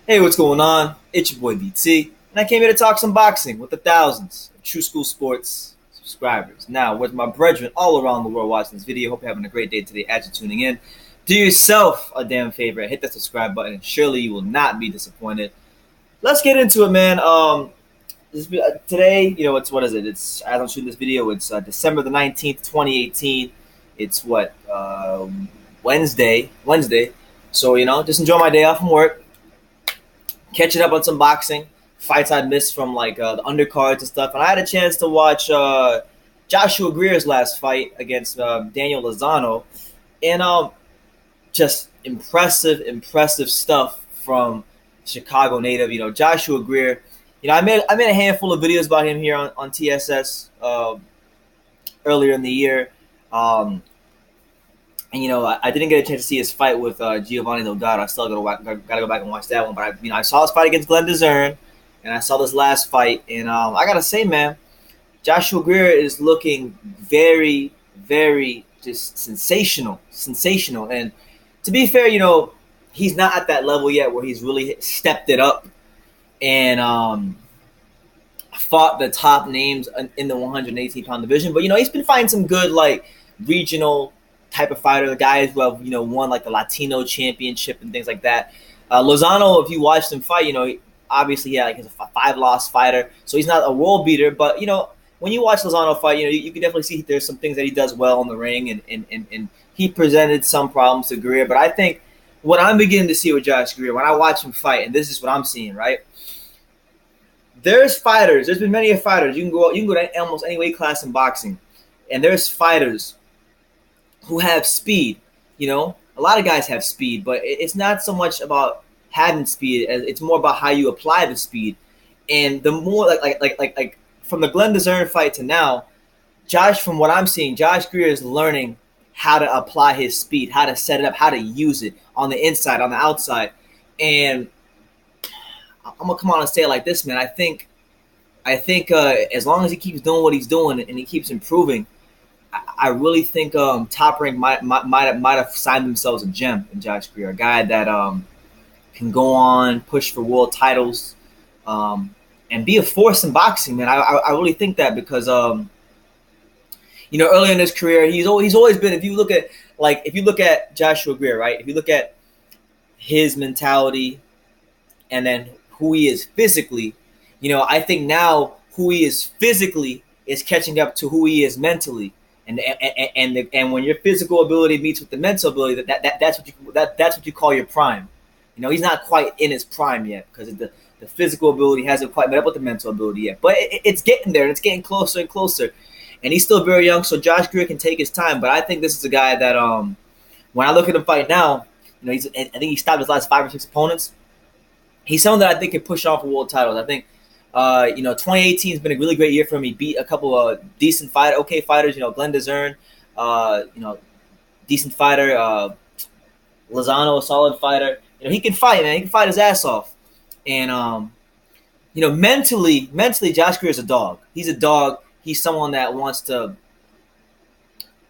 Hey, what's going on? It's your boy BT, and I came here to talk some boxing with the thousands of True School Sports subscribers. Now, with my brethren all around the world watching this video, hope you're having a great day today as you're tuning in. Do yourself a damn favor, hit that subscribe button, and surely you will not be disappointed. Let's get into it, man. Today, it's what is it? It's as I'm shooting this video, it's December the 19th, 2018. It's Wednesday. So just enjoy my day off from work, catching up on some boxing fights I missed from the undercards and stuff. And I had a chance to watch Joshua Greer's last fight against Daniel Lozano, and just impressive stuff from Chicago native. Joshua Greer. I made a handful of videos about him here on TSS earlier in the year. I didn't get a chance to see his fight with Giovanni Delgado. I still gotta go back and watch that one. But I saw his fight against Glenn DeZern, and I saw this last fight. And I gotta say, man, Joshua Greer is looking very, very just sensational. And to be fair, he's not at that level yet where he's really stepped it up and fought the top names in the 118-pound division. But he's been fighting some good regional type of fighter, the guys who have won the Latino championship and things like that. Lozano, if you watched him fight, obviously he's a 5-loss fighter, so he's not a world beater. But when you watch Lozano fight, you can definitely see there's some things that he does well in the ring, and he presented some problems to Greer. But I think what I'm beginning to see with Josh Greer when I watch him fight, and this is what I'm seeing, right? There's been many fighters. You can go to almost any weight class in boxing, and there's fighters who have speed. A lot of guys have speed, but it's not so much about having speed as it's more about how you apply the speed. And the more like from the Glenn DeZern fight to now, from what I'm seeing, Josh Greer is learning how to apply his speed, how to set it up, how to use it on the inside, on the outside. And I'm gonna come on and say it like this, man. I think as long as he keeps doing what he's doing and he keeps improving, I really think Top Rank might have signed themselves a gem in Josh Greer, a guy that can go on, push for world titles, and be a force in boxing, man. I really think that because early in his career, he's always been. If you look at Joshua Greer, right? If you look at his mentality and then who he is physically, I think now who he is physically is catching up to who he is mentally. And when your physical ability meets with the mental ability, that's what you call your prime. He's not quite in his prime yet because the physical ability hasn't quite met up with the mental ability yet. But it's getting there, and it's getting closer and closer. And he's still very young, so Josh Greer can take his time. But I think this is a guy that when I look at him fight now, I think he stopped his last 5 or 6 opponents. He's someone that I think can push on for world titles. I think 2018 has been a really great year for him. He beat a couple of decent fighters. Glenn DeZern, decent fighter. Lozano, a solid fighter. He can fight, man. He can fight his ass off. And mentally, Josh Greer is a dog. He's a dog. He's someone that wants to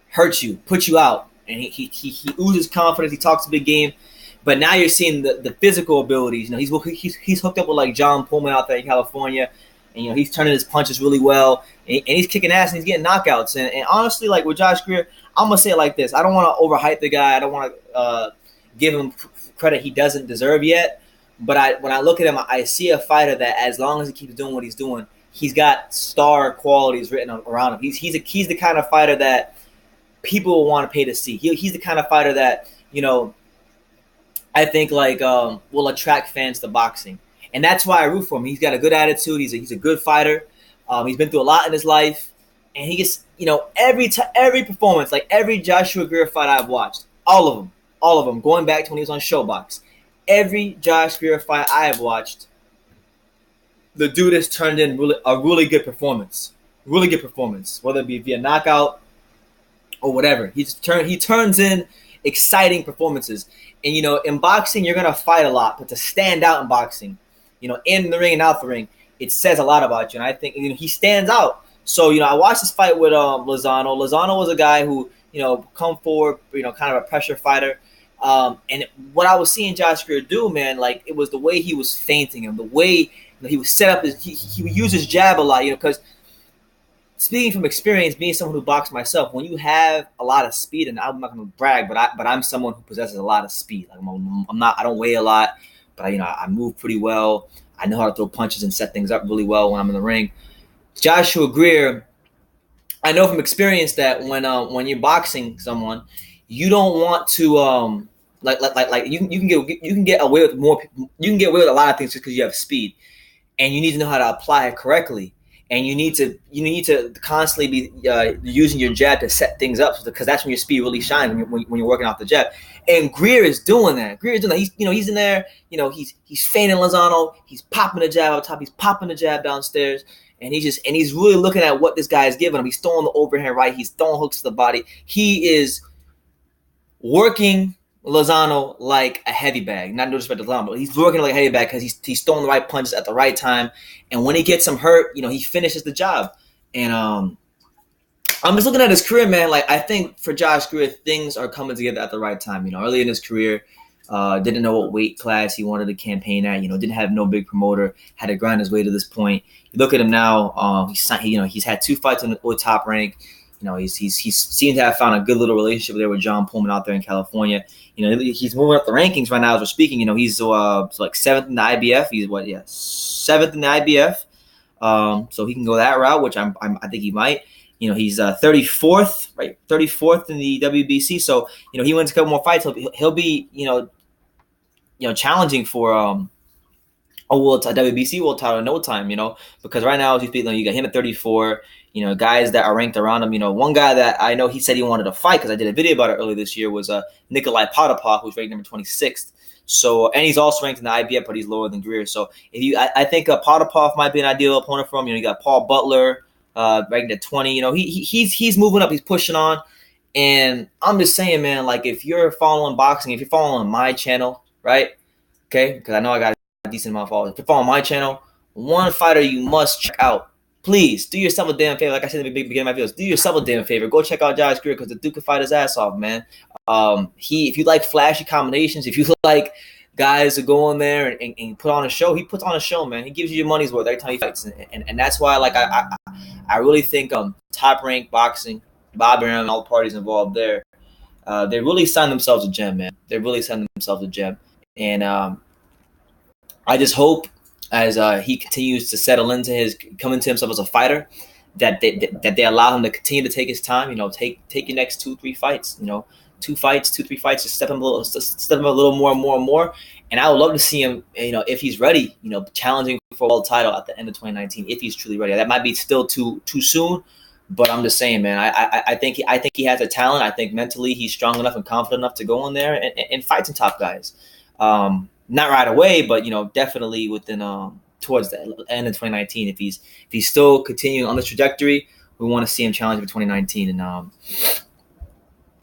hurt you, put you out, and he oozes confidence. He talks a big game. But now you're seeing the physical abilities. He's hooked up with John Pullman out there in California, and he's turning his punches really well, and he's kicking ass and he's getting knockouts. And honestly, with Josh Greer, I'm gonna say it like this: I don't want to overhype the guy. I don't want to give him credit he doesn't deserve yet. But when I look at him, I see a fighter that, as long as he keeps doing what he's doing, he's got star qualities written around him. He's the kind of fighter that people will want to pay to see. He's the kind of fighter that I think will attract fans to boxing, and that's why I root for him. He's got a good attitude. He's a good fighter. He's been through a lot in his life, and he gets every performance, every Joshua Greer fight I've watched, all of them, going back to when he was on Showbox. Every Josh Greer fight I have watched, the dude has turned in a really good performance, whether it be via knockout or whatever. He turns in exciting performances. And, in boxing, you're going to fight a lot. But to stand out in boxing, in the ring and out the ring, it says a lot about you. And I think he stands out. So, I watched this fight with Lozano. Lozano was a guy who, come forward, kind of a pressure fighter. And what I was seeing Josh Greer do, man, like it was the way he was feinting him, the way he was set up. He would use his jab a lot, because speaking from experience, being someone who boxed myself, when you have a lot of speed, and I'm not going to brag, but I'm someone who possesses a lot of speed. Like I don't weigh a lot, but I move pretty well. I know how to throw punches and set things up really well when I'm in the ring. Joshua Greer, I know from experience that when you're boxing someone, you don't want to like you can get away with more. You can get away with a lot of things just because you have speed, and you need to know how to apply it correctly. And you need to constantly be using your jab to set things up, because that's when your speed really shines when you're working off the jab. And Greer is doing that. He's in there. He's feigning Lozano. He's popping the jab up top. He's popping the jab downstairs. And he's really looking at what this guy is giving him. He's throwing the overhand right. He's throwing hooks to the body. He is working Lozano like a heavy bag. Not no disrespect to Lozano, but he's working like a heavy bag because he's throwing the right punches at the right time. And when he gets him hurt, he finishes the job. And I'm just looking at his career, man. Like, I think for Josh Greer, things are coming together at the right time. Early in his career, didn't know what weight class he wanted to campaign at. Didn't have no big promoter. Had to grind his way to this point. You look at him now. He's had 2 fights with Top Rank. He's seemed to have found a good little relationship there with John Pullman out there in California. He's moving up the rankings right now as we're speaking. He's like 7th in the IBF. He's 7th in the IBF. So he can go that route, which I think he might. He's 34th, right? 34th in the WBC. So he wins a couple more fights. He'll be challenging for a WBC world title in no time. Because right now as you speak, you got him at 34. Guys that are ranked around him. One guy that I know he said he wanted to fight, because I did a video about it earlier this year, was Nikolai Potapov, who's ranked number 26th. So, and he's also ranked in the IBF, but he's lower than Greer. So, I think Potapov might be an ideal opponent for him. You got Paul Butler ranked at 20. He's moving up. He's pushing on. And I'm just saying, man, like if you're following boxing, if you're following my channel, right? Okay, because I know I got a decent amount of followers. If you're following my channel, one fighter you must check out. Please do yourself a damn favor. Like I said in the beginning of my videos, do yourself a damn favor. Go check out Josh Greer, because the dude can fight his ass off, man. If you like flashy combinations, if you like guys to go in there and put on a show, he puts on a show, man. He gives you your money's worth every time he fights, and that's why, like I really think Top Rank Boxing, Bob Arum, and all the parties involved there, they really signed themselves a gem, man. They really signed themselves a gem, and I just hope, as he continues to settle into come into himself as a fighter, that they allow him to continue to take his time. Take your next 2-3 fights. 2 fights, 2-3 fights, just step him a little more and more and more. And I would love to see him, if he's ready, challenging for a world title at the end of 2019, if he's truly ready. That might be still too soon, but I'm just saying, man. I think he has a talent. I think mentally he's strong enough and confident enough to go in there and fight some top guys. Not right away, but definitely within towards the end of 2019. If he's still continuing on this trajectory, we want to see him challenge for 2019. And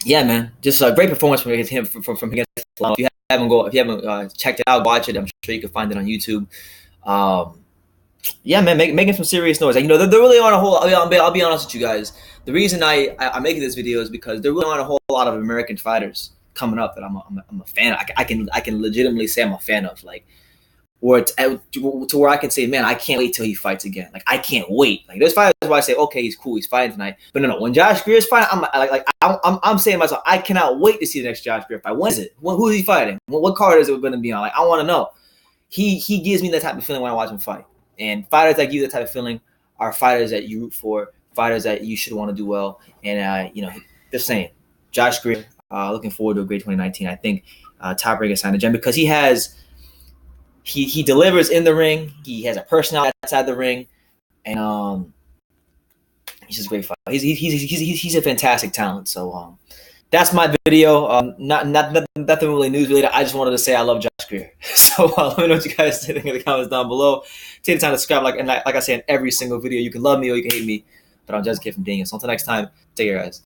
yeah, man, just a great performance from him from against. If you haven't checked it out, watch it. I'm sure you can find it on YouTube. Yeah, man, making some serious noise. Like, there really aren't a whole. I'll be honest with you guys. The reason I'm making this video is because there really aren't a whole lot of American fighters coming up that I'm a fan of. I can legitimately say I'm a fan of, like, or to where I can say, man, I can't wait till he fights again. Like, I can't wait. Like, there's fighters where I say, okay, he's cool, he's fighting tonight. But no, when Josh Greer is fighting, I'm saying to myself, I cannot wait to see the next Josh Greer fight. When is it? Who is he fighting? What card is it going to be on? Like, I want to know. He gives me that type of feeling when I watch him fight. And fighters that give you that type of feeling are fighters that you root for, fighters that you should want to do well. And just saying, Josh Greer. Looking forward to a great 2019. I think Top Rank has signed a gem because he delivers in the ring. He has a personality outside the ring, and he's just a great fighter. He's a fantastic talent. So that's my video. Nothing really news related. I just wanted to say I love Josh Greer. So let me know what you guys think in the comments down below. Take the time to subscribe. Like I say in every single video, you can love me or you can hate me. But I'm just a kid from Daniel. So until next time, take care, guys.